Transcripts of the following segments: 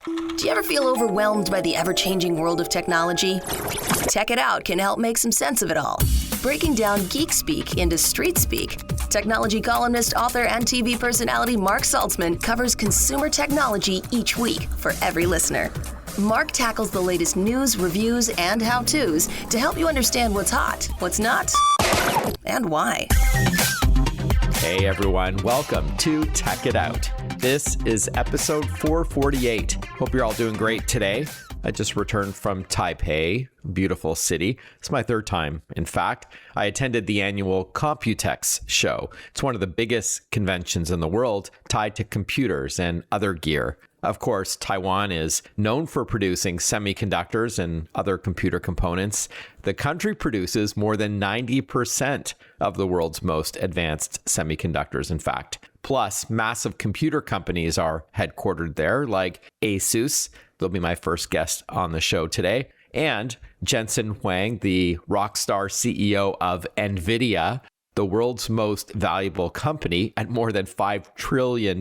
Do you ever feel overwhelmed by the ever-changing world of technology? Tech It Out can help make some sense of it all. Breaking down geek speak into street speak, technology columnist, author, and TV personality Mark Saltzman covers consumer technology each week for every listener. Mark tackles the latest news, reviews, and how-tos to help you understand what's hot, what's not, and why. Hey everyone, welcome to Tech It Out. This is episode 448. Hope you're all doing great today. I just returned from Taipei, beautiful city. It's my third time. In fact, I attended the annual Computex show. It's one of the biggest conventions in the world tied to computers and other gear. Of course, Taiwan is known for producing semiconductors and other computer components. The country produces more than 90% of the world's most advanced semiconductors, in fact. Plus, massive computer companies are headquartered there, like ASUS. They'll be my first guest on the show today. And Jensen Huang, the rock star CEO of NVIDIA, the world's most valuable company at more than $5 trillion.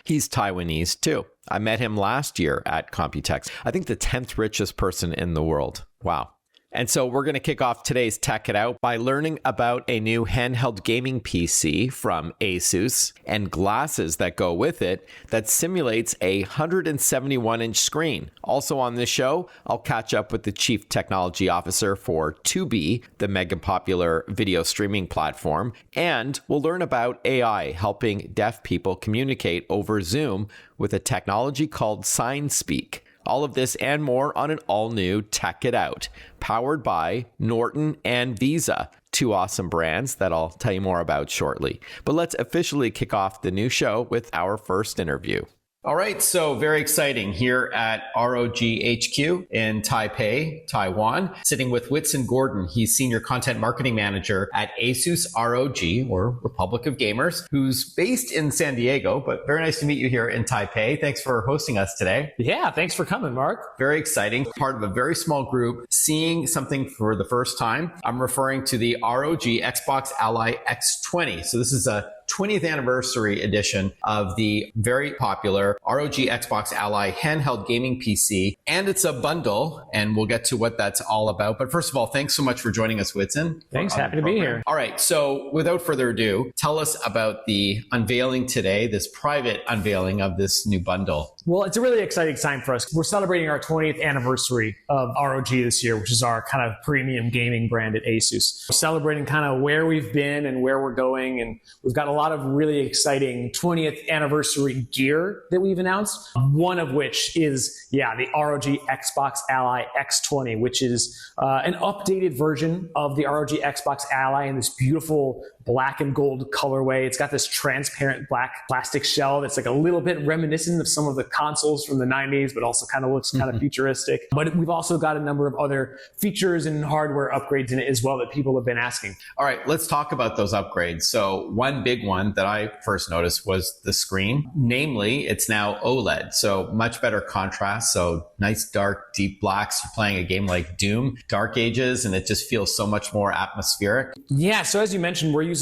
He's Taiwanese too. I met him last year at Computex. I think the 10th richest person in the world. Wow. And so we're going to kick off today's Tech It Out by learning about a new handheld gaming PC from ASUS and glasses that go with it that simulates a 171-inch screen. Also on this show, I'll catch up with the Chief Technology Officer for Tubi, the mega popular video streaming platform, and we'll learn about AI helping deaf people communicate over Zoom with a technology called SignSpeak. All of this and more on an all-new Tech It Out, powered by Norton and Visa, two awesome brands that I'll tell you more about shortly. But let's officially kick off the new show with our first interview. All right, so very exciting here at ROG HQ in Taipei, Taiwan, sitting with Whitson Gordon. He's Senior Content Marketing Manager at ASUS ROG, or Republic of Gamers, who's based in San Diego, but very nice to meet you here in Taipei. Thanks for hosting us today. Yeah, thanks for coming, Mark. Very exciting. Part of a very small group, seeing something for the first time. I'm referring to the ROG Xbox Ally X20. So this is a 20th anniversary edition of the very popular ROG Xbox Ally handheld gaming PC. And it's a bundle, and we'll get to what that's all about. But first of all, thanks so much for joining us, Whitson. Thanks, happy to be here. All right, so without further ado, tell us about the unveiling today, this private unveiling of this new bundle. Well, it's a really exciting time for us. We're celebrating our 20th anniversary of ROG this year, which is our kind of premium gaming brand at ASUS. We're celebrating kind of where we've been and where we're going, and we've got a lot of really exciting 20th anniversary gear that we've announced, one of which is, the ROG Xbox Ally X20, which is an updated version of the ROG Xbox Ally in this beautiful black and gold colorway. It's got this transparent black plastic shell that's like a little bit reminiscent of some of the consoles from the 90s, but also kind of looks kind of futuristic. But we've also got a number of other features and hardware upgrades in it as well that people have been asking. All right, let's talk about those upgrades. So one big one that I first noticed was the screen. Namely, it's now OLED, so much better contrast. So nice, dark, deep blacks. You're playing a game like Doom, Dark Ages, and it just feels so much more atmospheric. Yeah, so as you mentioned, we're using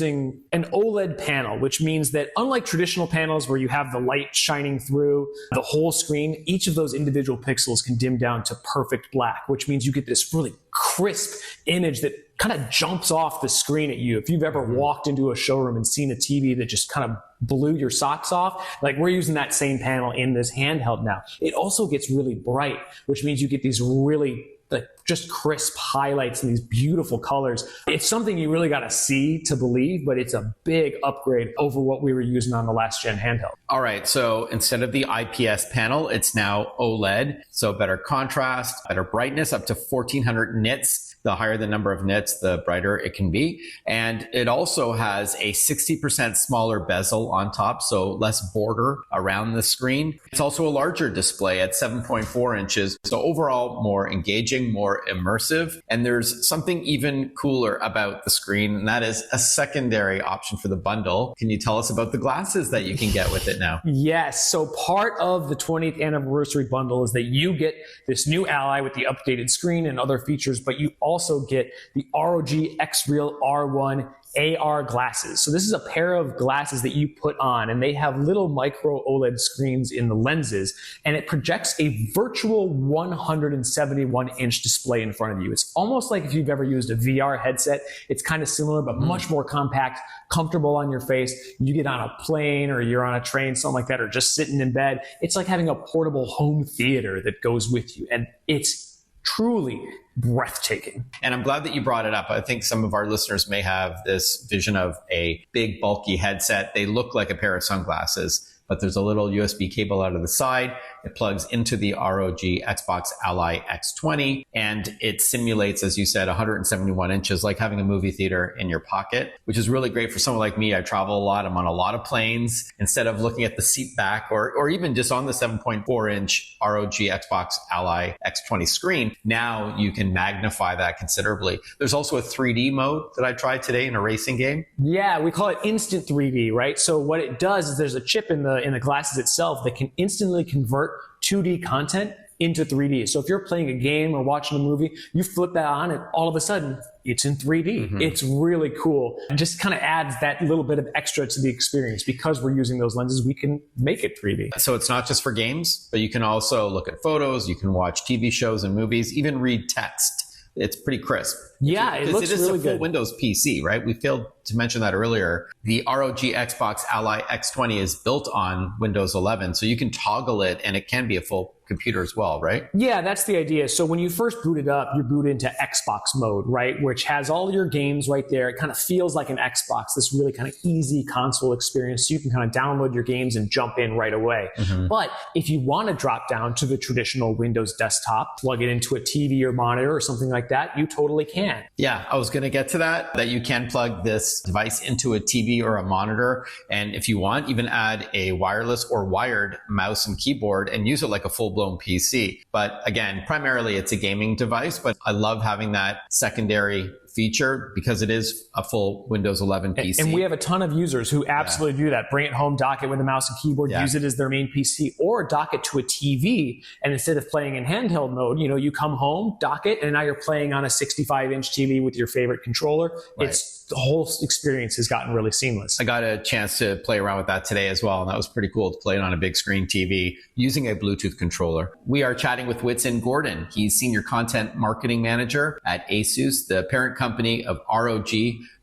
an OLED panel, which means that unlike traditional panels where you have the light shining through the whole screen, each of those individual pixels can dim down to perfect black, which means you get this really crisp image that kind of jumps off the screen at you. If you've ever walked into a showroom and seen a TV that just kind of blew your socks off, like we're using that same panel in this handheld now. It also gets really bright, which means you get these really just crisp highlights and these beautiful colors. It's something you really got to see to believe, but it's a big upgrade over what we were using on the last gen handheld. All right, so instead of the IPS panel, it's now OLED. So better contrast, better brightness, up to 1400 nits. The higher the number of nits, the brighter it can be. And it also has a 60% smaller bezel on top, so less border around the screen. It's also a larger display at 7.4 inches. So overall, more engaging, more immersive. And there's something even cooler about the screen, and that is a secondary option for the bundle. Can you tell us about the glasses that you can get with it now? Yes. So part of the 20th anniversary bundle is that you get this new Ally with the updated screen and other features, but you also get the ROG X-Real R1 AR glasses. So this is a pair of glasses that you put on, and they have little micro OLED screens in the lenses, and it projects a virtual 171-inch display in front of you. It's almost like if you've ever used a VR headset. It's kind of similar, but much more compact, comfortable on your face. You get on a plane or you're on a train, something like that, or just sitting in bed. It's like having a portable home theater that goes with you, and it's truly breathtaking. And I'm glad that you brought it up. I think some of our listeners may have this vision of a big, bulky headset. They look like a pair of sunglasses, but there's a little USB cable out of the side. It plugs into the ROG Xbox Ally X20, and it simulates, as you said, 171 inches, like having a movie theater in your pocket, which is really great for someone like me. I travel a lot. I'm on a lot of planes. Instead of looking at the seat back or even just on the 7.4-inch ROG Xbox Ally X20 screen, now you can magnify that considerably. There's also a 3D mode that I tried today in a racing game. Yeah, we call it instant 3D, right? So what it does is there's a chip in the glasses itself that can instantly convert 2D content into 3D. So if you're playing a game or watching a movie, you flip that on and all of a sudden it's in 3D. It's really cool. It just kind of adds that little bit of extra to the experience. Because we're using those lenses, we can make it 3D. So it's not just for games, but you can also look at photos, you can watch TV shows and movies, even read text. It's pretty crisp. Yeah, it looks really good. It is a full Windows PC, right? We failed to mention that earlier. The ROG Xbox Ally X20 is built on Windows 11, so you can toggle it and it can be a full computer as well, right? Yeah, that's the idea. So when you first boot it up, you boot into Xbox mode, right? Which has all your games right there. It kind of feels like an Xbox, this really kind of easy console experience. So you can kind of download your games and jump in right away. But if you want to drop down to the traditional Windows desktop, plug it into a TV or monitor or something like that, you totally can. Yeah, I was going to get to that you can plug this device into a TV or a monitor. And if you want, even add a wireless or wired mouse and keyboard and use it like a full-blown PC. But again, primarily it's a gaming device, but I love having that secondary feature because it is a full Windows 11 PC. And we have a ton of users who absolutely do that. Bring it home, dock it with a mouse and keyboard, use it as their main PC, or dock it to a TV. And instead of playing in handheld mode, you come home, dock it, and now you're playing on a 65-inch TV with your favorite controller. Right. The whole experience has gotten really seamless. I got a chance to play around with that today as well, and that was pretty cool to play it on a big screen TV using a Bluetooth controller. We are chatting with Whitson Gordon. He's Senior Content Marketing Manager at ASUS, the parent company of ROG,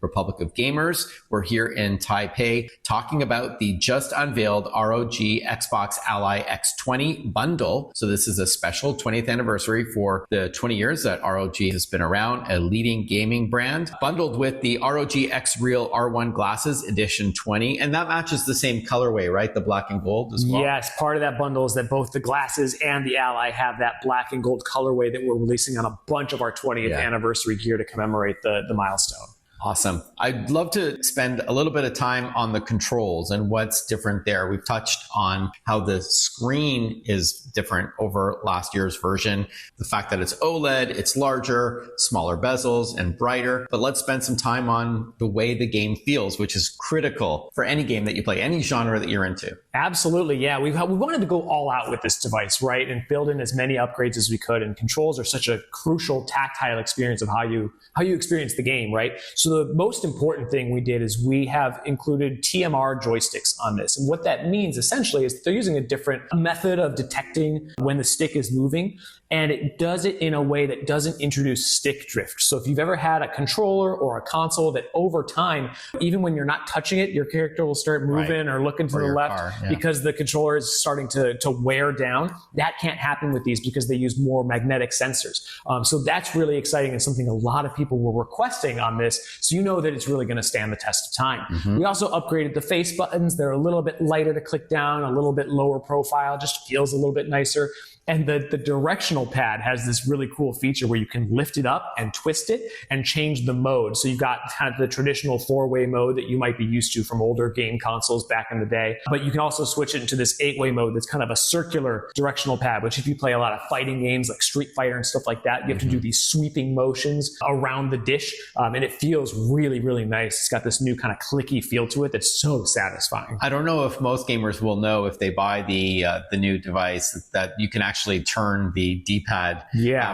Republic of Gamers. We're here in Taipei talking about the just unveiled ROG Xbox Ally X20 bundle. So this is a special 20th anniversary for the 20 years that ROG has been around, a leading gaming brand, bundled with the ROG X Real R1 Glasses Edition 20. And that matches the same colorway, right? The black and gold as well. Yes, part of that bundle is that both the glasses and the Ally have that black and gold colorway that we're releasing on a bunch of our 20th anniversary gear to commemorate the milestone. Awesome. I'd love to spend a little bit of time on the controls and what's different there. We've touched on how the screen is different over last year's version. The fact that it's OLED, it's larger, smaller bezels, and brighter. But let's spend some time on the way the game feels, which is critical for any game that you play, any genre that you're into. Absolutely. Yeah. We wanted to go all out with this device, right? And build in as many upgrades as we could. And controls are such a crucial tactile experience of how you experience the game, right? So the most important thing we did is we have included TMR joysticks on this. And what that means essentially is they're using a different method of detecting when the stick is moving. And it does it in a way that doesn't introduce stick drift. So if you've ever had a controller or a console that over time, even when you're not touching it, your character will start moving or looking to the left because the controller is starting to wear down. That can't happen with these because they use more magnetic sensors. So that's really exciting and something a lot of people were requesting on this. So you know that it's really going to stand the test of time. We also upgraded the face buttons. They're a little bit lighter to click down, a little bit lower profile, just feels a little bit nicer. And the directional pad has this really cool feature where you can lift it up and twist it and change the mode. So you've got kind of the traditional 4-way mode that you might be used to from older game consoles back in the day. But you can also switch it into this 8-way mode that's kind of a circular directional pad, which if you play a lot of fighting games like Street Fighter and stuff like that, you have to do these sweeping motions around the dish. And it feels really, really nice. It's got this new kind of clicky feel to it that's so satisfying. I don't know if most gamers will know if they buy the new device that you can actually turn the D-pad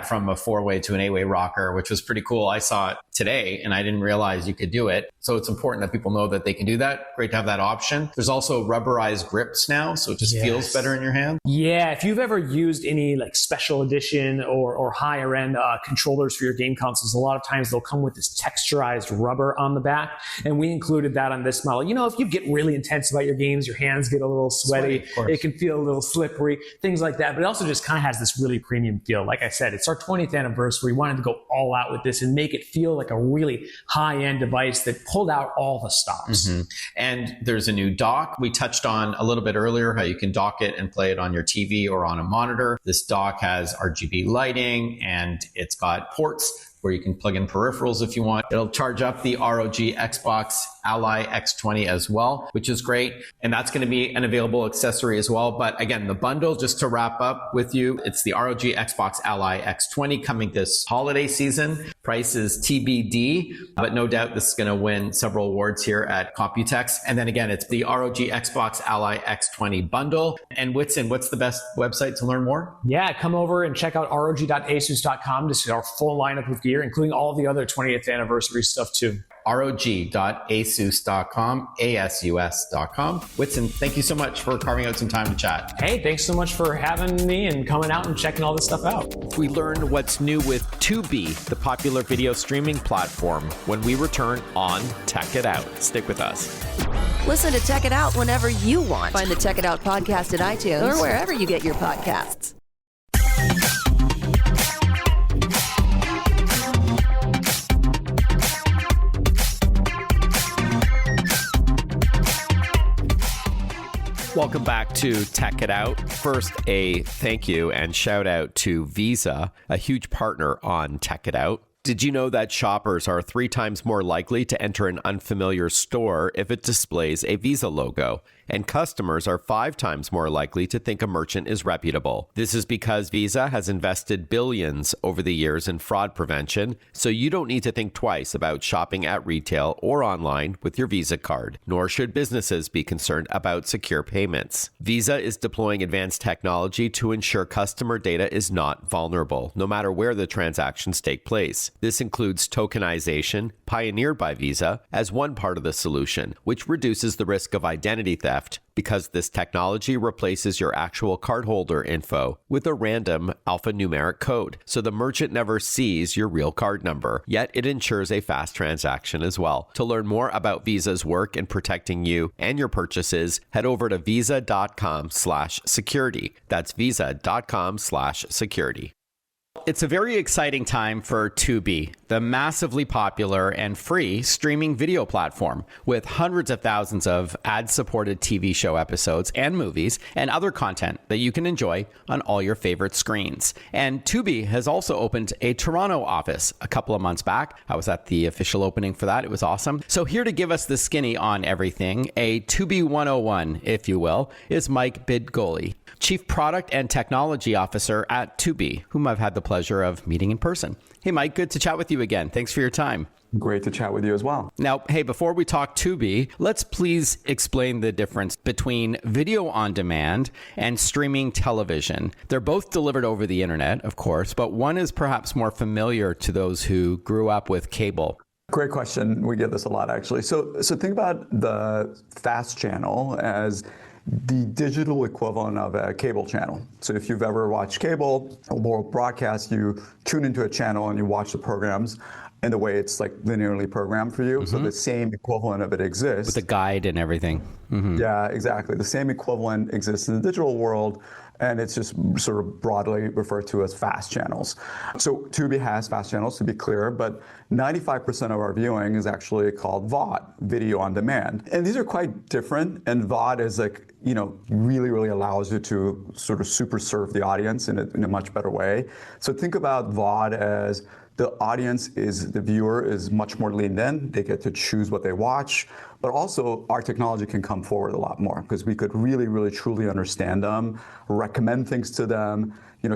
from a 4-way to an 8-way rocker, which was pretty cool. I saw it today and I didn't realize you could do it. So it's important that people know that they can do that. Great to have that option. There's also rubberized grips now, so it just feels better in your hand. Yeah, if you've ever used any like special edition or higher end controllers for your game consoles, a lot of times they'll come with this texturized rubber on the back, and we included that on this model. You know, if you get really intense about your games, your hands get a little sweaty, it can feel a little slippery, things like that. But it also just kind of has this really premium feel. Like I said, it's our 20th anniversary. We wanted to go all out with this and make it feel like a really high-end device that pulled out all the stops. And there's a new dock. We touched on a little bit earlier how you can dock it and play it on your TV or on a monitor. This dock has RGB lighting, and it's got ports where you can plug in peripherals if you want. It'll charge up the ROG Xbox Ally X20 as well, which is great. And that's going to be an available accessory as well. But again, the bundle, just to wrap up with you, it's the ROG Xbox Ally X20 coming this holiday season. Price is TBD, but no doubt this is going to win several awards here at Computex. And then again, it's the ROG Xbox Ally X20 bundle. And Whitson, what's the best website to learn more? Yeah, come over and check out rog.asus.com to see our full lineup of gear, including all the other 20th anniversary stuff too. rog.asus.com, ASUS.com. Whitson, thank you so much for carving out some time to chat. Hey, thanks so much for having me and coming out and checking all this stuff out. We learned what's new with Tubi, the popular video streaming platform, when we return on Tech It Out. Stick with us. Listen to Tech It Out whenever you want. Find the Tech It Out podcast at iTunes or wherever you get your podcasts. Welcome back to Tech It Out. First, a thank you and shout out to Visa, a huge partner on Tech It Out. Did you know that shoppers are 3 times more likely to enter an unfamiliar store if it displays a Visa logo? And customers are 5 times more likely to think a merchant is reputable. This is because Visa has invested billions over the years in fraud prevention, so you don't need to think twice about shopping at retail or online with your Visa card, nor should businesses be concerned about secure payments. Visa is deploying advanced technology to ensure customer data is not vulnerable, no matter where the transactions take place. This includes tokenization, pioneered by Visa, as one part of the solution, which reduces the risk of identity theft because this technology replaces your actual cardholder info with a random alphanumeric code, so the merchant never sees your real card number, yet it ensures a fast transaction as well. To learn more about Visa's work in protecting you and your purchases, head over to visa.com/security. That's visa.com/security. It's a very exciting time for Tubi, the massively popular and free streaming video platform with hundreds of thousands of ad-supported TV show episodes and movies and other content that you can enjoy on all your favorite screens. And Tubi has also opened a Toronto office a couple of months back. I was at the official opening for that. It was awesome. So here to give us the skinny on everything, a Tubi 101, if you will, is Mike Bidgoli, Chief Product and Technology Officer at Tubi, whom I've had the pleasure of meeting in person. Hey, Mike, good to chat with you again. Thanks for your time. Great to chat with you as well. Now, hey, before we talk Tubi, let's please explain the difference between video on demand and streaming television. They're both delivered over the internet, of course, but one is perhaps more familiar to those who grew up with cable. Great question. We get this a lot, actually. So think about the FAST channel as the digital equivalent of a cable channel. So if you've ever watched cable or broadcast, you tune into a channel and you watch the programs in the way it's like linearly programmed for you. So the same equivalent of it exists. With the guide and everything. Yeah, exactly. The same equivalent exists in the digital world, and it's just sort of broadly referred to as fast channels. So Tubi has fast channels, to be clear, but 95% of our viewing is actually called VOD, video on demand. And these are quite different, and VOD is like, you know, really allows you to sort of super serve the audience in a much better way. So think about VOD as the audience the viewer is much more leaned in. They get to choose what they watch, but also our technology can come forward a lot more because we could really, really, truly understand them, recommend things to them,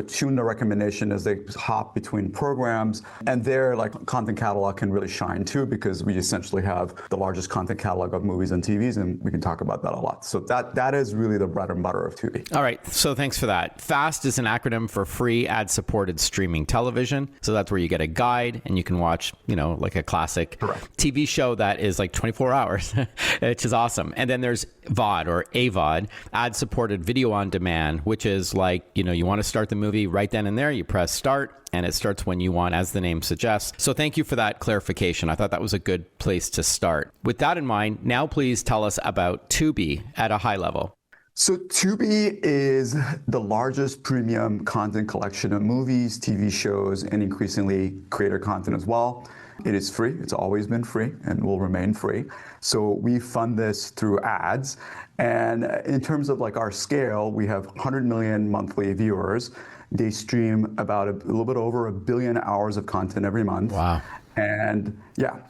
tune the recommendation as they hop between programs. And their content catalog can really shine too, because we essentially have the largest content catalog of movies and TVs, and we can talk about that a lot. So that is really the bread and butter of Tubi. All right, so thanks for that. FAST is an acronym for free ad-supported streaming television. So that's where you get a guide and you can watch, like a classic TV show that is like 24 hours, which is awesome. And then there's VOD or AVOD, ad-supported video on demand, which is like, you want to start the movie right then and there, you press start, and it starts when you want, as the name suggests. So thank you for that clarification. I thought that was a good place to start. With that in mind, now please tell us about Tubi at a high level. So Tubi is the largest premium content collection of movies, TV shows, and increasingly creator content as well. It is free. It's always been free and will remain free. So we fund this through ads. And in terms of our scale, we have 100 million monthly viewers. They stream about a little bit over 1 billion hours of content every month. Wow. And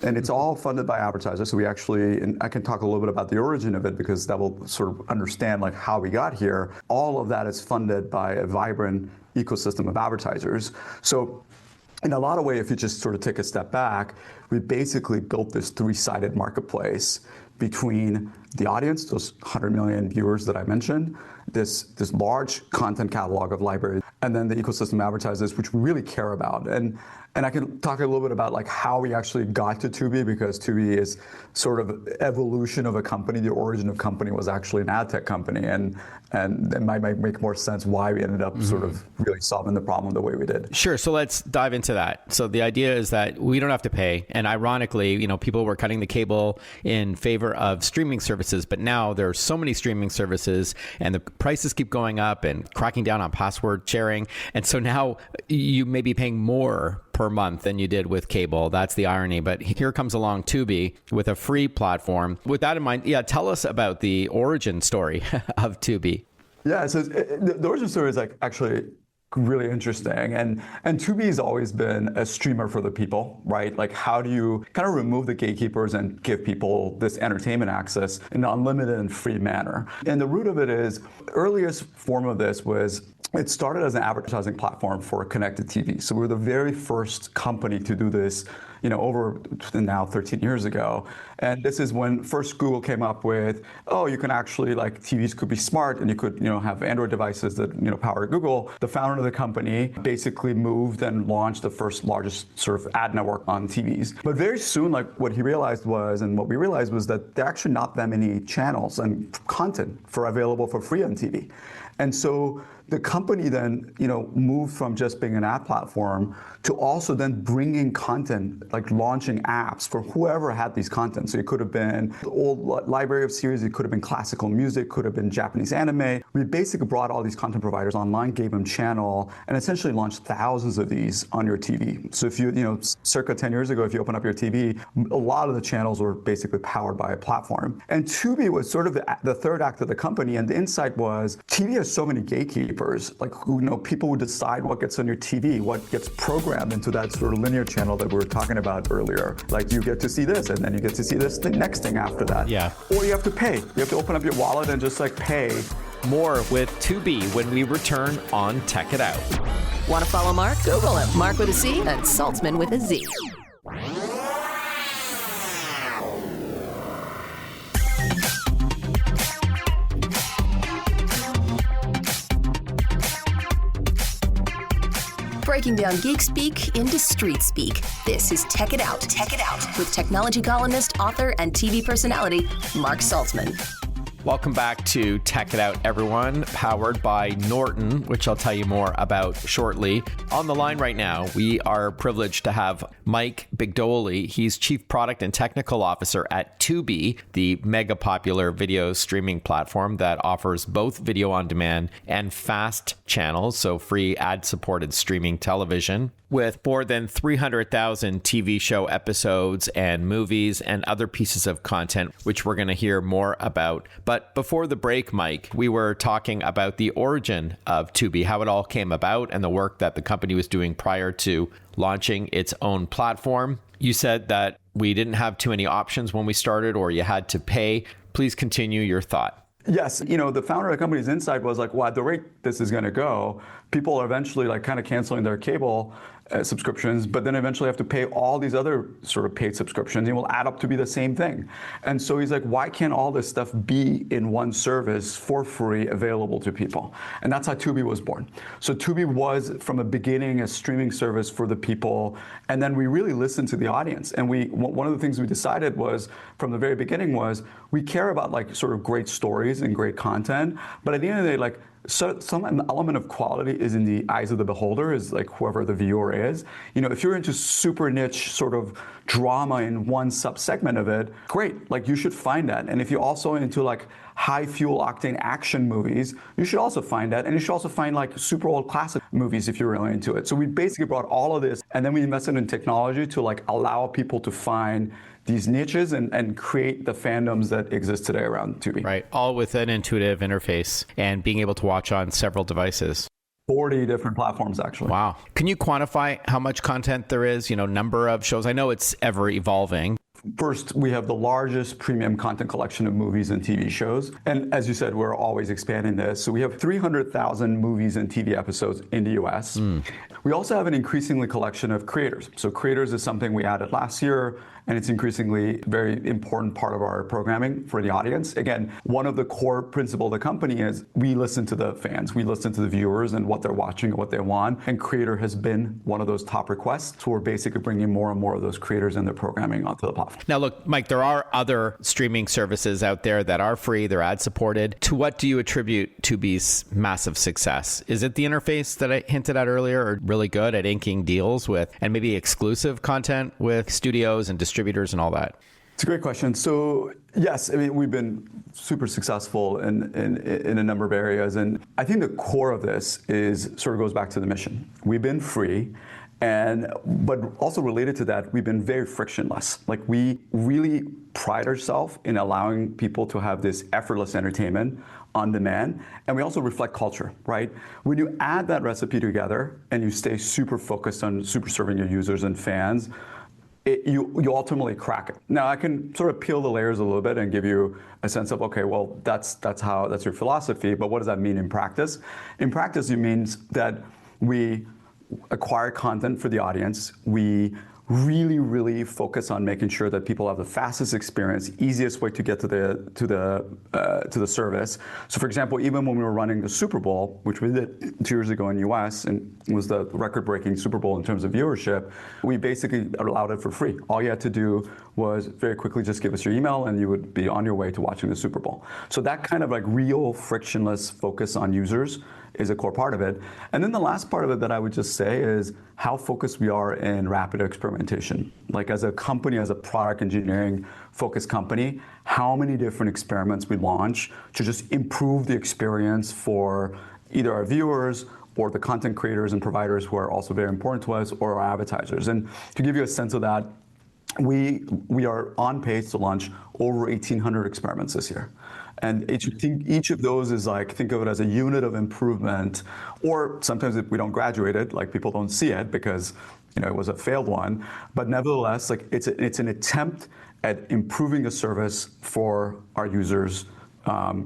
it's all funded by advertisers. So we actually, and I can talk a little bit about the origin of it because that will sort of understand how we got here. All of that is funded by a vibrant ecosystem of advertisers. So in a lot of ways, if you just sort of take a step back, we basically built this three-sided marketplace between the audience, those 100 million viewers that I mentioned, this large content catalog of libraries, and then the ecosystem advertisers, which we really care about. And I can talk a little bit about how we actually got to Tubi, because Tubi is sort of evolution of a company. The origin of company was actually an ad tech company, and it might make more sense why we ended up sort of really solving the problem the way we did. Sure. So let's dive into that. So the idea is that we don't have to pay. And ironically, people were cutting the cable in favor of streaming services, but now there are so many streaming services and the prices keep going up and cracking down on password sharing. And so now you may be paying more per month than you did with cable. That's the irony. But here comes along Tubi with a free platform. With that in mind, tell us about the origin story of Tubi. Yeah, so the origin story is actually really interesting. And Tubi has always been a streamer for the people, right? How do you kind of remove the gatekeepers and give people this entertainment access in an unlimited and free manner? And the root of it is, the earliest form of this was, it started as an advertising platform for connected TV. So we were the very first company to do this, over now 13 years ago. And this is when first Google came up with, you can actually, TVs could be smart and you could, have Android devices that, power Google. The founder of the company basically moved and launched the first largest sort of ad network on TVs. But very soon, what he realized was, and what we realized was that there are actually not that many channels and content available for free on TV. And so the company then, moved from just being an ad platform to also then bringing content, launching apps for whoever had these content. So it could have been the old library of series, it could have been classical music, could have been Japanese anime. We basically brought all these content providers online, gave them channel, and essentially launched thousands of these on your TV. So if you, circa 10 years ago, if you open up your TV, a lot of the channels were basically powered by a platform. And Tubi was sort of the third act of the company, and the insight was TV has so many gatekeepers. People who decide what gets on your TV, what gets programmed into that sort of linear channel that we were talking about earlier. You get to see this, and then you get to see this next thing after that. Yeah. Or you have to pay. You have to open up your wallet and just pay. More with Tubi when we return on Tech It Out. Want to follow Mark? Google him. Mark with a C and Saltzman with a Z. Breaking down geek speak into street speak. This is Tech It Out. Tech It Out with technology columnist, author, and TV personality Mark Saltzman. Welcome back to Tech It Out, everyone, powered by Norton, which I'll tell you more about shortly. On the line right now, we are privileged to have Mike Bidgoli. He's Chief Product and Technical Officer at Tubi, the mega popular video streaming platform that offers both video on demand and fast channels, so free ad-supported streaming television. With more than 300,000 TV show episodes and movies and other pieces of content, which we're going to hear more about. But before the break, Mike, we were talking about the origin of Tubi, how it all came about, and the work that the company was doing prior to launching its own platform. You said that we didn't have too many options when we started, or you had to pay. Please continue your thought. Yes, the founder of the company's insight was like, well, at the rate this is going to go, people are eventually like kind of canceling their cable subscriptions, but then eventually have to pay all these other sort of paid subscriptions, and it will add up to be the same thing. And so he's like, why can't all this stuff be in one service for free available to people? And that's how Tubi was born. So Tubi was from the beginning a streaming service for the people, and then we really listened to the audience. And one of the things we decided was from the very beginning was we care about like sort of great stories and great content, but at the end of the day, like, so some element of quality is in the eyes of the beholder, is like whoever the viewer is. If you're into super niche sort of drama in one subsegment of it, great, like you should find that. And if you're also into like high fuel octane action movies, you should also find that. And you should also find like super old classic movies if you're really into it. So we basically brought all of this, and then we invested in technology to like allow people to find these niches and create the fandoms that exist today around Tubi. Right, all with an intuitive interface and being able to watch on several devices. 40 different platforms, actually. Wow. Can you quantify how much content there is, number of shows? I know it's ever evolving. First, we have the largest premium content collection of movies and TV shows. And as you said, we're always expanding this. So we have 300,000 movies and TV episodes in the US. We also have an increasingly collection of creators. So creators is something we added last year, and it's increasingly a very important part of our programming for the audience. Again, one of the core principles of the company is we listen to the fans, we listen to the viewers and what they're watching and what they want, and creator has been one of those top requests. So we're basically bringing more and more of those creators and their programming onto the platform. Now look, Mike, there are other streaming services out there that are free, they're ad supported. To what do you attribute Tubi's massive success? Is it the interface that I hinted at earlier, or really good at inking deals with, and maybe exclusive content with studios and distributors and all that? It's a great question. So yes, I mean, we've been super successful in a number of areas. And I think the core of this sort of goes back to the mission. We've been free, but also related to that, we've been very frictionless. Like, we really pride ourselves in allowing people to have this effortless entertainment on demand. And we also reflect culture, right? When you add that recipe together and you stay super focused on super serving your users and fans, you ultimately crack it. Now, I can sort of peel the layers a little bit and give you a sense of, okay, well, that's your philosophy, but what does that mean in practice? In practice, it means that we acquire content for the audience. We really, really focus on making sure that people have the fastest experience, easiest way to get to the service. So, for example, even when we were running the Super Bowl, which we did 2 years ago in the US, and it was the record-breaking Super Bowl in terms of viewership, we basically allowed it for free. All you had to do was very quickly just give us your email, and you would be on your way to watching the Super Bowl. So that kind of like real frictionless focus on users is a core part of it. And then the last part of it that I would just say is how focused we are in rapid experimentation. Like, as a company, as a product engineering focused company, how many different experiments we launch to just improve the experience for either our viewers or the content creators and providers who are also very important to us, or our advertisers. And to give you a sense of that, we are on pace to launch over 1,800 experiments this year. And each of those is like, think of it as a unit of improvement, or sometimes if we don't graduate it, like, people don't see it because it was a failed one. But nevertheless, like, it's an attempt at improving a service for our users,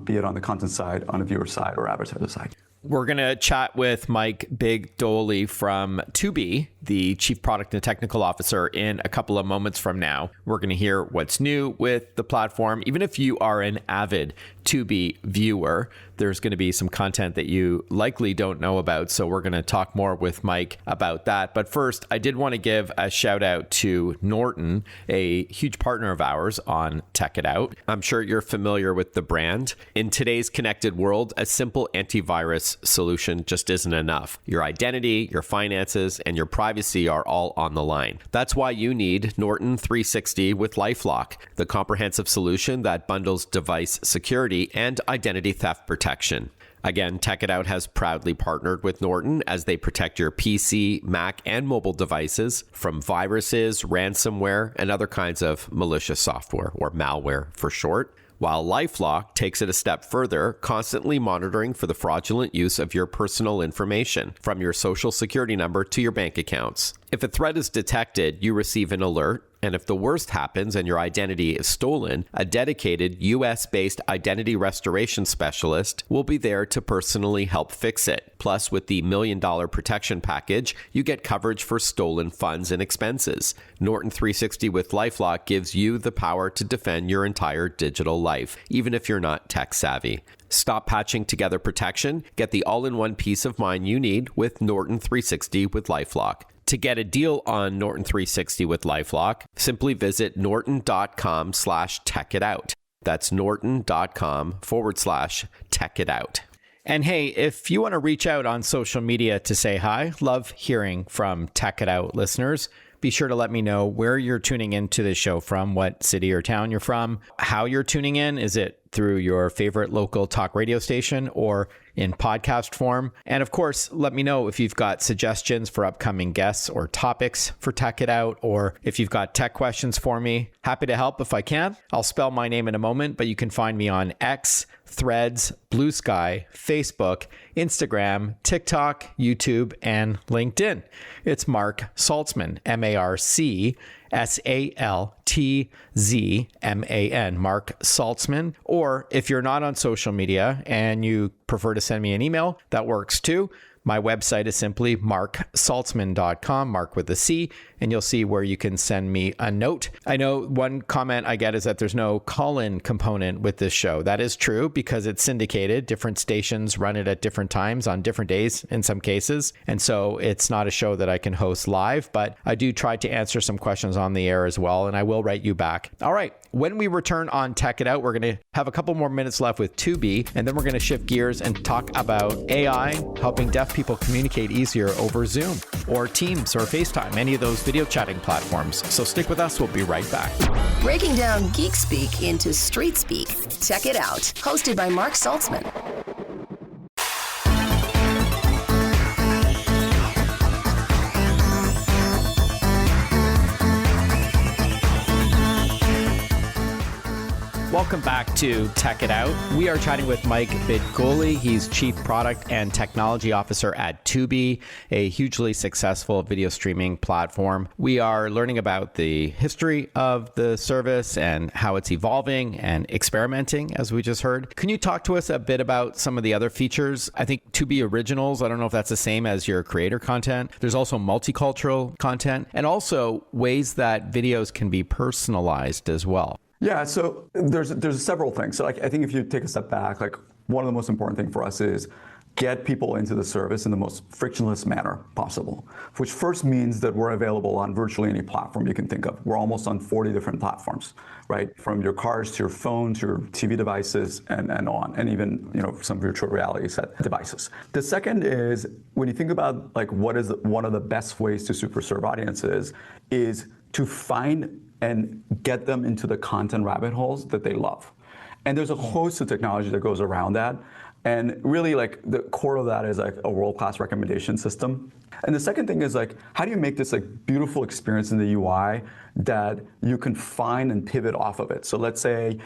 be it on the content side, on the viewer side, or advertiser side. We're going to chat with Mike Bidgoli from Tubi, the Chief Product and Technical Officer, in a couple of moments from now. We're going to hear what's new with the platform. Even if you are an avid Tubi viewer, there's going to be some content that you likely don't know about. So we're going to talk more with Mike about that. But first, I did want to give a shout out to Norton, a huge partner of ours on Tech It Out. I'm sure you're familiar with the brand. In today's connected world, a simple antivirus solution just isn't enough. Your identity, your finances, and your privacy are all on the line. That's why you need Norton 360 with LifeLock, the comprehensive solution that bundles device security and identity theft protection. Again, Tech It Out has proudly partnered with Norton as they protect your PC, Mac, and mobile devices from viruses, ransomware, and other kinds of malicious software, or malware for short. While LifeLock takes it a step further, constantly monitoring for the fraudulent use of your personal information, from your social security number to your bank accounts. If a threat is detected, you receive an alert, And if the worst happens and your identity is stolen, a dedicated US-based identity restoration specialist will be there to personally help fix it. Plus, with the $1 million protection package, you get coverage for stolen funds and expenses. Norton 360 with LifeLock gives you the power to defend your entire digital life, even if you're not tech savvy. Stop patching together protection. Get the all-in-one peace of mind you need with Norton 360 with LifeLock. To get a deal on Norton 360 with LifeLock, simply visit norton.com/techitout. That's norton.com/techitout. And hey, if you want to reach out on social media to say hi, love hearing from Tech It Out listeners. Be sure to let me know where you're tuning into the show from, what city or town you're from, how you're tuning in. Is it through your favorite local talk radio station or in podcast form? And of course, let me know if you've got suggestions for upcoming guests or topics for Tech It Out, or if you've got tech questions for me. Happy to help if I can. I'll spell my name in a moment, but you can find me on X, Threads, Blue Sky, Facebook, Instagram, TikTok, YouTube, and LinkedIn. It's Mark Saltzman, MarkSaltzman, Mark Saltzman. Or if you're not on social media and you prefer to send me an email, that works too. My website is simply marksaltzman.com, Mark with a C, and you'll see where you can send me a note. I know one comment I get is that there's no call-in component with this show. That is true because it's syndicated. Different stations run it at different times on different days in some cases. And so it's not a show that I can host live, but I do try to answer some questions on the air as well, and I will write you back. All right. When we return on Tech It Out, we're going to have a couple more minutes left with Tubi, and then we're going to shift gears and talk about AI helping deaf people communicate easier over Zoom or Teams or FaceTime, any of those video chatting platforms. So stick with us. We'll be right back. Breaking down geek speak into street speak. Tech It Out, hosted by Mark Saltzman. Welcome back to Tech It Out. We are chatting with Mike Bidgoli. He's Chief Product and Technology Officer at Tubi, a hugely successful video streaming platform. We are learning about the history of the service and how it's evolving and experimenting, as we just heard. Can you talk to us a bit about some of the other features? I think Tubi Originals, I don't know if that's the same as your creator content. There's also multicultural content and also ways that videos can be personalized as well. Yeah, so there's several things. So I think if you take a step back, one of the most important things for us is get people into the service in the most frictionless manner possible, which first means that we're available on virtually any platform you can think of. We're almost on 40 different platforms, right? From your cars to your phone to your TV devices and on, and even some virtual reality set devices. The second is when you think about what is one of the best ways to super serve audiences is to find and get them into the content rabbit holes that they love. And there's a host of technology that goes around that. And really the core of that is a world-class recommendation system. And the second thing is how do you make this beautiful experience in the UI that you can find and pivot off of it? So let's say,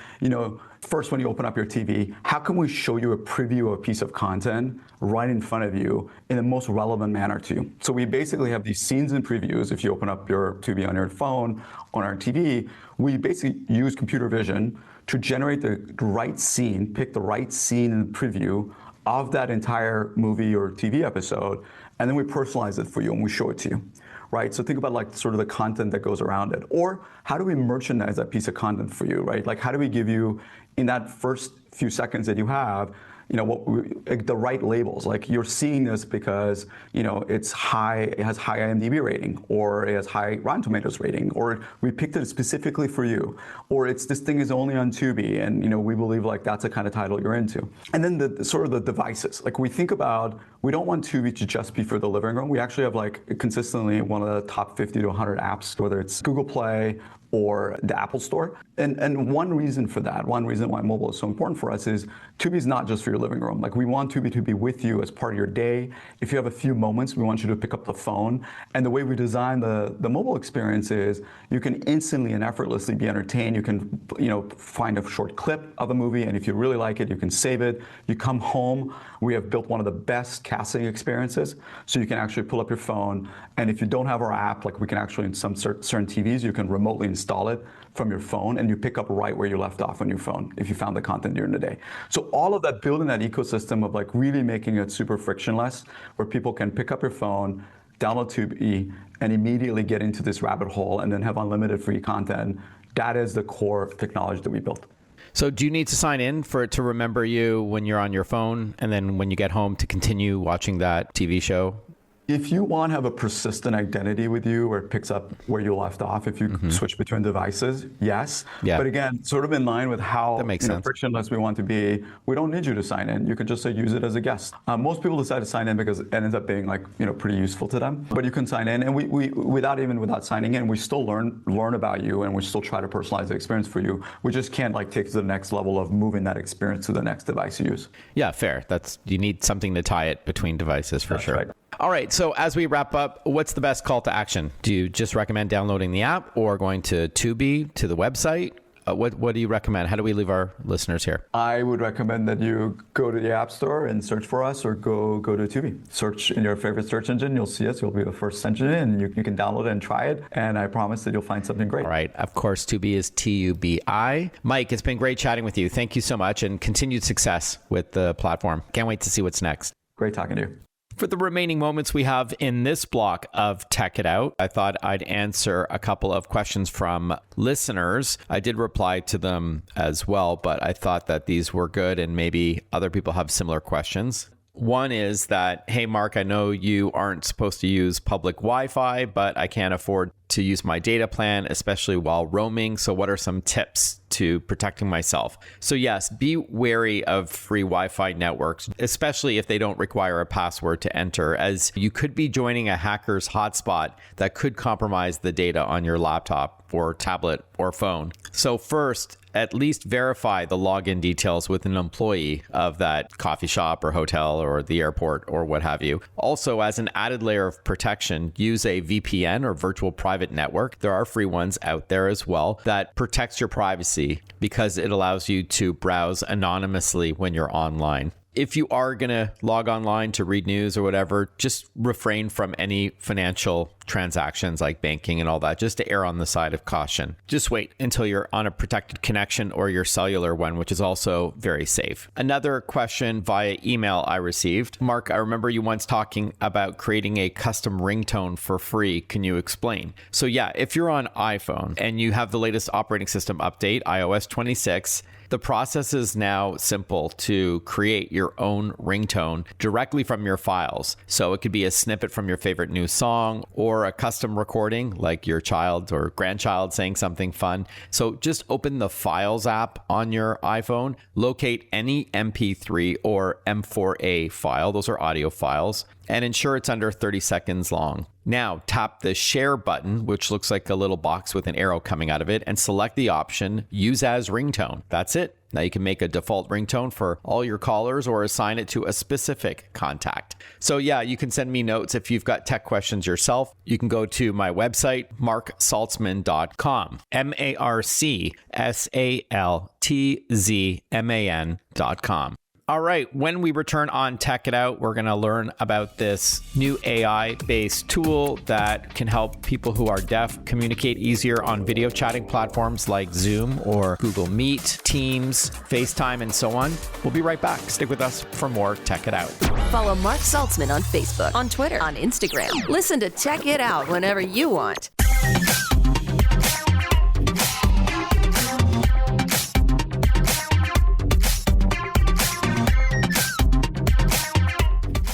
first when you open up your TV, how can we show you a preview of a piece of content right in front of you in the most relevant manner to you? So we basically have these scenes and previews. If you open up your Tubi on your phone, on our TV, we basically use computer vision to generate the right scene, pick the right scene in the preview of that entire movie or TV episode, and then we personalize it for you and we show it to you, right? So think about sort of the content that goes around it. Or how do we merchandise that piece of content for you, right? How do we give you, in that first few seconds that you have, the right labels. You're seeing this because it's high, it has high IMDb rating, or it has high Rotten Tomatoes rating, or we picked it specifically for you, or this thing is only on Tubi, and we believe that's the kind of title you're into. And then the sort of the devices. We think about, we don't want Tubi to just be for the living room. We actually have consistently one of the top 50 to 100 apps, whether it's Google Play or the Apple Store. And one reason for that, one reason why mobile is so important for us is Tubi is not just for your living room. We want Tubi to be with you as part of your day. If you have a few moments, we want you to pick up the phone. And the way we design the mobile experience is you can instantly and effortlessly be entertained. You can find a short clip of a movie, and if you really like it, you can save it. You come home, we have built one of the best casting experiences. So you can actually pull up your phone, and if you don't have our app, like we can actually, in some certain TVs, you can remotely install it from your phone, and you pick up right where you left off on your phone if you found the content during the day. So all of that, building that ecosystem of like really making it super frictionless, where people can pick up your phone, download Tubi, and immediately get into this rabbit hole and then have unlimited free content. That is the core technology that we built. So do you need to sign in for it to remember you when you're on your phone, and then when you get home to continue watching that TV show? If you want to have a persistent identity with you where it picks up where you left off, if you switch between devices, yes. Yeah. But again, sort of in line with how that makes sense. Frictionless we want to be, we don't need you to sign in. You can just say use it as a guest. Most people decide to sign in because it ends up being like pretty useful to them. But you can sign in, and we without signing in, we still learn about you, and we still try to personalize the experience for you. We just can't like take it to the next level of moving that experience to the next device you use. Yeah, fair. You need something to tie it between devices for sure. Right. All right, so as we wrap up, what's the best call to action? Do you just recommend downloading the app or going to Tubi, to the website? What do you recommend? How do we leave our listeners here? I would recommend that you go to the App Store and search for us, or go to Tubi. Search in your favorite search engine. You'll see us. You'll be the first engine in, and you can download it and try it. And I promise that you'll find something great. All right. Of course, Tubi is Tubi. Mike, it's been great chatting with you. Thank you so much, and continued success with the platform. Can't wait to see what's next. Great talking to you. For the remaining moments we have in this block of Tech It Out, I thought I'd answer a couple of questions from listeners. I did reply to them as well, but I thought that these were good and maybe other people have similar questions. One is that, hey, Mark, I know you aren't supposed to use public Wi-Fi, but I can't afford to use my data plan, especially while roaming. So what are some tips to protecting myself? So yes, be wary of free Wi-Fi networks, especially if they don't require a password to enter, as you could be joining a hacker's hotspot that could compromise the data on your laptop or tablet or phone. So first, at least verify the login details with an employee of that coffee shop or hotel or the airport or what have you. Also, as an added layer of protection, use a VPN or virtual private network. There are free ones out there as well that protects your privacy because it allows you to browse anonymously when you're online. If you are going to log online to read news or whatever, just refrain from any financial transactions like banking and all that, just to err on the side of caution. Just wait until you're on a protected connection or your cellular one, which is also very safe. Another question via email I received. Mark, I remember you once talking about creating a custom ringtone for free. Can you explain? So yeah, if you're on iPhone and you have the latest operating system update, iOS 26, the process is now simple to create your own ringtone directly from your files. So it could be a snippet from your favorite new song or a custom recording like your child or grandchild saying something fun. So just open the Files app on your iPhone, locate any MP3 or M4A file, those are audio files, and ensure it's under 30 seconds long. Now tap the share button, which looks like a little box with an arrow coming out of it, and select the option use as ringtone. That's it. Now you can make a default ringtone for all your callers or assign it to a specific contact. So yeah, you can send me notes if you've got tech questions yourself. You can go to my website, marksaltzman.com, marksaltzman.com. All right, when we return on Tech It Out, we're going to learn about this new AI-based tool that can help people who are deaf communicate easier on video chatting platforms like Zoom or Google Meet, Teams, FaceTime, and so on. We'll be right back. Stick with us for more Tech It Out. Follow Mark Saltzman on Facebook, on Twitter, on Instagram. Listen to Tech It Out whenever you want.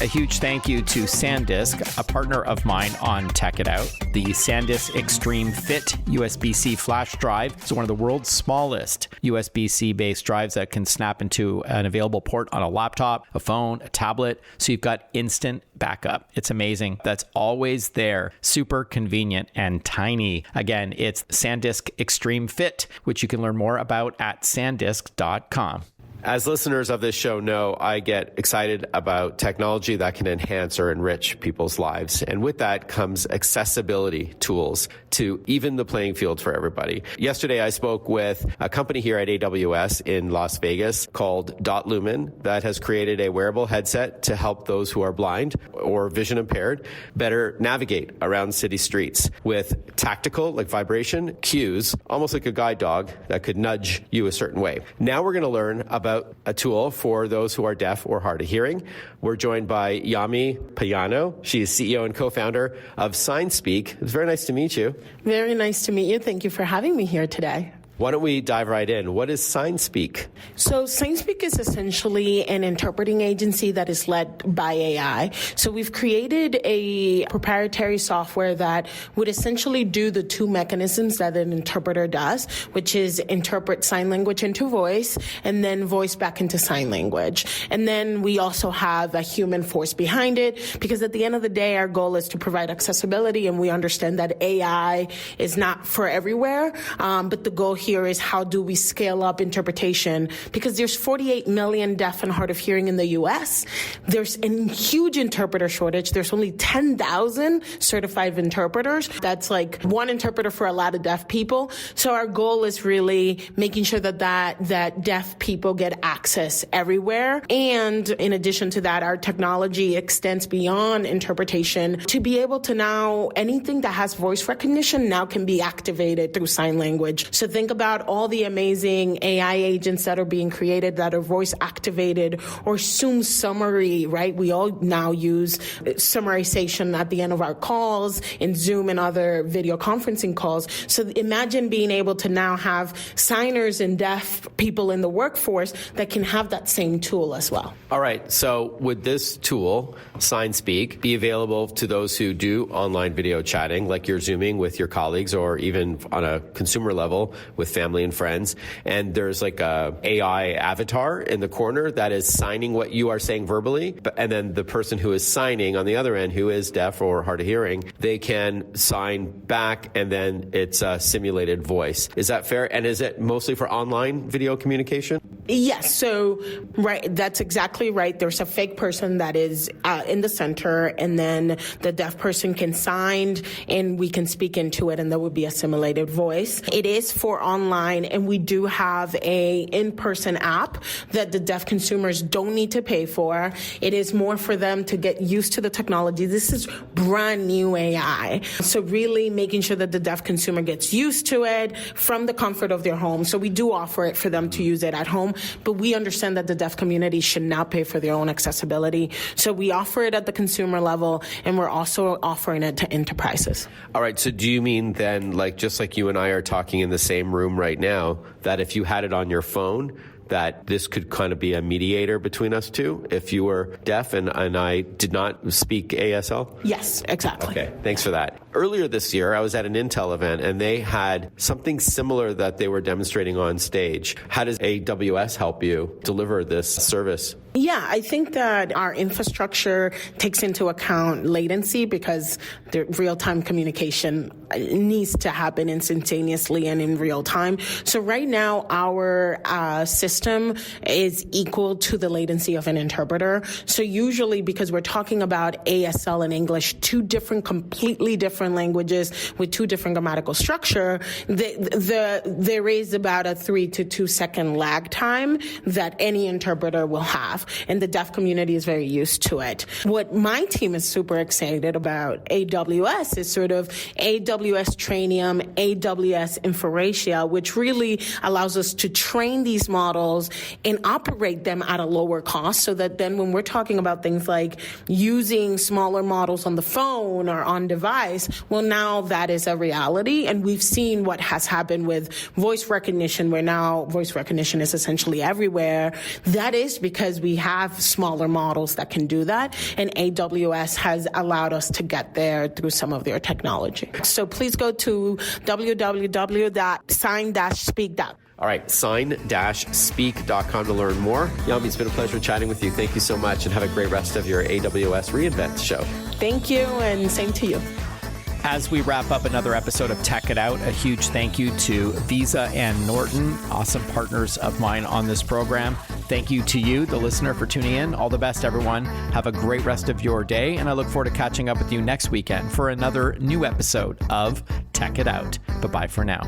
A huge thank you to SanDisk, a partner of mine on Tech It Out. The SanDisk Extreme Fit USB-C flash drive is one of the world's smallest USB-C based drives that can snap into an available port on a laptop, a phone, a tablet, so you've got instant backup. It's amazing. That's always there. Super convenient and tiny. Again, it's SanDisk Extreme Fit, which you can learn more about at sandisk.com. As listeners of this show know, I get excited about technology that can enhance or enrich people's lives. And with that comes accessibility tools to even the playing field for everybody. Yesterday, I spoke with a company here at AWS in Las Vegas called Lumen that has created a wearable headset to help those who are blind or vision impaired better navigate around city streets with tactical, like vibration, cues, almost like a guide dog that could nudge you a certain way. Now we're going to learn about a tool for those who are deaf or hard of hearing. We're joined by Yami Payano. She is CEO and co-founder of SignSpeak. It's very nice to meet you. Very nice to meet you. Thank you for having me here today. Why don't we dive right in? What is SignSpeak? So SignSpeak is essentially an interpreting agency that is led by AI. So we've created a proprietary software that would essentially do the two mechanisms that an interpreter does, which is interpret sign language into voice and then voice back into sign language. And then we also have a human force behind it, because at the end of the day, our goal is to provide accessibility, and we understand that AI is not for everywhere, but the goal here is how do we scale up interpretation, because there's 48 million deaf and hard of hearing in the U.S. There's a huge interpreter shortage. There's only 10,000 certified interpreters. That's like one interpreter for a lot of deaf people. So our goal is really making sure that deaf people get access everywhere. And in addition to that, our technology extends beyond interpretation to be able to now anything that has voice recognition now can be activated through sign language. So think about all the amazing AI agents that are being created that are voice activated, or Zoom summary, right? We all now use summarization at the end of our calls in Zoom and other video conferencing calls. So imagine being able to now have signers and deaf people in the workforce that can have that same tool as well. All right. So would this tool, SignSpeak, be available to those who do online video chatting, like you're Zooming with your colleagues, or even on a consumer level with family and friends, and there's like a AI avatar in the corner that is signing what you are saying verbally, and then the person who is signing on the other end, who is deaf or hard of hearing, they can sign back, and then it's a simulated voice. Is that fair? And is it mostly for online video communication? Yes. So, right, that's exactly right. There's a fake person that is in the center, and then the deaf person can sign, and we can speak into it, and there would be a simulated voice. It is for online, and we do have a in-person app that the deaf consumers don't need to pay for. It is more for them to get used to the technology. This is brand new AI. So really making sure that the deaf consumer gets used to it from the comfort of their home. So we do offer it for them to use it at home, but we understand that the deaf community should not pay for their own accessibility. So we offer it at the consumer level, and we're also offering it to enterprises. All right. So do you mean then, like, just like you and I are talking in the same room right now, that if you had it on your phone, that this could kind of be a mediator between us two if you were deaf and I did not speak ASL? Yes, exactly. Okay, thanks for that. Earlier this year, I was at an Intel event, and they had something similar that they were demonstrating on stage. How does AWS help you deliver this service? Yeah, I think that our infrastructure takes into account latency, because the real-time communication needs to happen instantaneously and in real time. So right now, our system is equal to the latency of an interpreter. So usually, because we're talking about ASL and English, two different, completely different languages with two different grammatical structure, there is about a 3 to 2 second lag time that any interpreter will have. And the deaf community is very used to it. What my team is super excited about AWS is sort of AWS Trainium, AWS Inferentia, which really allows us to train these models and operate them at a lower cost, so that then when we're talking about things like using smaller models on the phone or on device, well, now that is a reality. And we've seen what has happened with voice recognition, where now voice recognition is essentially everywhere. That is because we have smaller models that can do that, and AWS has allowed us to get there through some of their technology. So please go to www.sign-speak.com. All right, sign-speak.com to learn more. Yami, it's been a pleasure chatting with you. Thank you so much, and have a great rest of your AWS reInvent show. Thank you, and same to you. As we wrap up another episode of Tech It Out, a huge thank you to Visa and Norton, awesome partners of mine on this program. Thank you to you, the listener, for tuning in. All the best, everyone. Have a great rest of your day, and I look forward to catching up with you next weekend for another new episode of Tech It Out. Bye-bye for now.